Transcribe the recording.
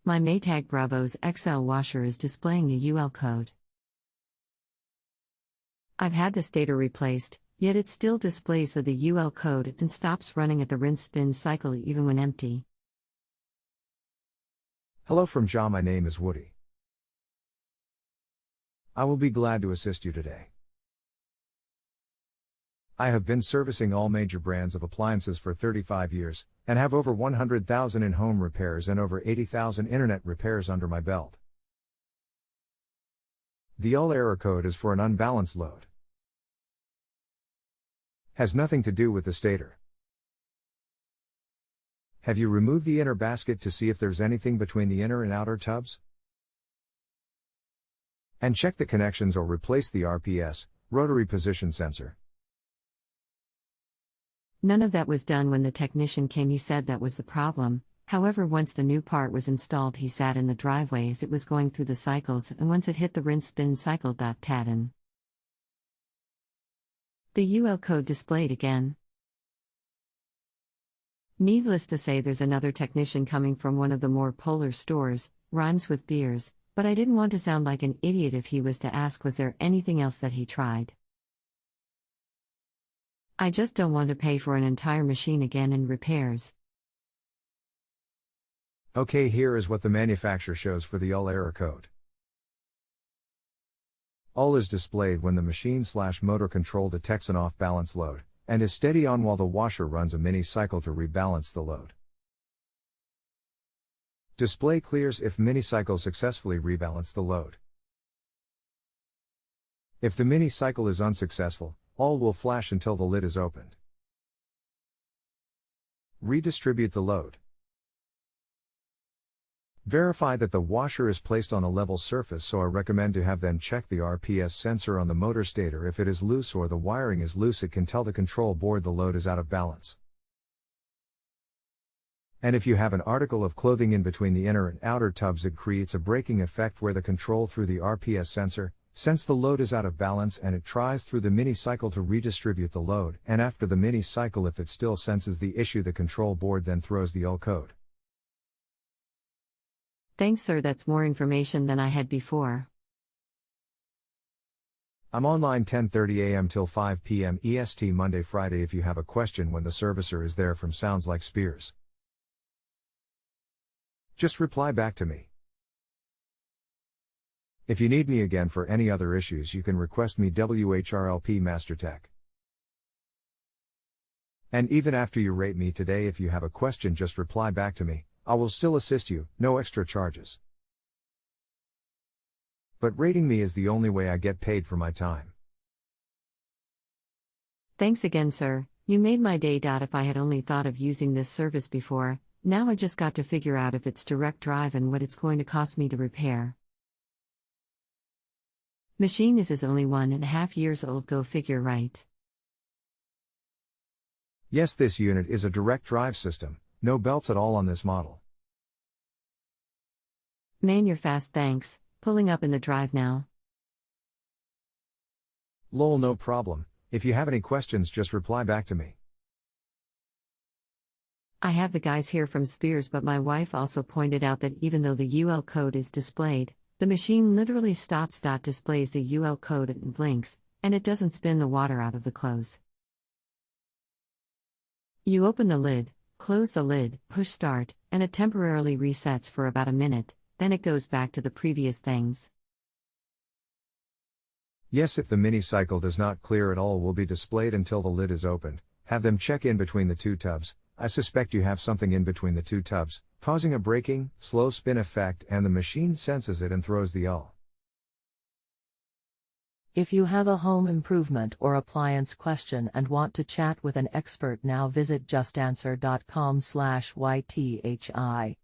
My Maytag Bravo's XL washer is displaying a UL code. I've had the stator replaced, yet it still displays the UL code and stops running at the rinse-spin cycle even when empty. Hello from JA, my name is Woody. I will be glad to assist you today. I have been servicing all major brands of appliances for 35 years, and have over 100,000 in-home repairs and over 80,000 internet repairs under my belt. The UL error code is for an unbalanced load. Has nothing to do with the stator. Have you removed the inner basket to see if there's anything between the inner and outer tubs? And check the connections or replace the RPS, rotary position sensor. None of that was done when the technician came. He said that was the problem. However, once the new part was installed, he sat in the driveway as it was going through the cycles, and once it hit the rinse-spin cycle, taden. The UL code displayed again. Needless to say, there's another technician coming from one of the more polar stores, rhymes with beers, but I didn't want to sound like an idiot if he was to ask was there anything else that he tried. I just don't want to pay for an entire machine again in repairs. Okay, here is what the manufacturer shows for the UL error code. UL is displayed when the machine/motor control detects an off-balance load, and is steady on while the washer runs a mini cycle to rebalance the load. Display clears if mini cycle successfully rebalance the load. If the mini cycle is unsuccessful, UL will flash until the lid is opened. Redistribute the load. Verify that the washer is placed on a level surface, so I recommend to have them check the RPS sensor on the motor stator. If it is loose or the wiring is loose, it can tell the control board the load is out of balance. And if you have an article of clothing in between the inner and outer tubs, it creates a braking effect where the control through the RPS sensor sense the load is out of balance, and it tries through the mini cycle to redistribute the load, and after the mini cycle, if it still senses the issue, the control board then throws the UL code. Thanks, sir, that's more information than I had before. I'm online 10:30 a.m. till 5 p.m. EST Monday, Friday. If you have a question when the servicer is there from Sounds Like Spears, just reply back to me. If you need me again for any other issues, you can request me WHRLP MasterTech. And even after you rate me today, if you have a question, just reply back to me. I will still assist you, no extra charges. But rating me is the only way I get paid for my time. Thanks again, sir. You made my day. If I had only thought of using this service before, now I just got to figure out if it's direct drive and what it's going to cost me to repair. Machine is only 1.5 years old, go figure, right? Yes, this unit is a direct drive system, no belts at all on this model. Man, you're fast, thanks. Pulling up in the drive now. Lol, no problem. If you have any questions, just reply back to me. I have the guys here from Spears, but my wife also pointed out that even though the UL code is displayed, the machine literally stops. Displays the UL code and blinks, and it doesn't spin the water out of the clothes. You open the lid, close the lid, push start, and it temporarily resets for about a minute, then it goes back to the previous things. Yes, if the mini cycle does not clear at all, will be displayed until the lid is opened. Have them check in between the two tubs. I suspect you have something in between the two tubs, causing a braking, slow spin effect, and the machine senses it and throws the UL. If you have a home improvement or appliance question and want to chat with an expert, now visit JustAnswer.com/YTHI.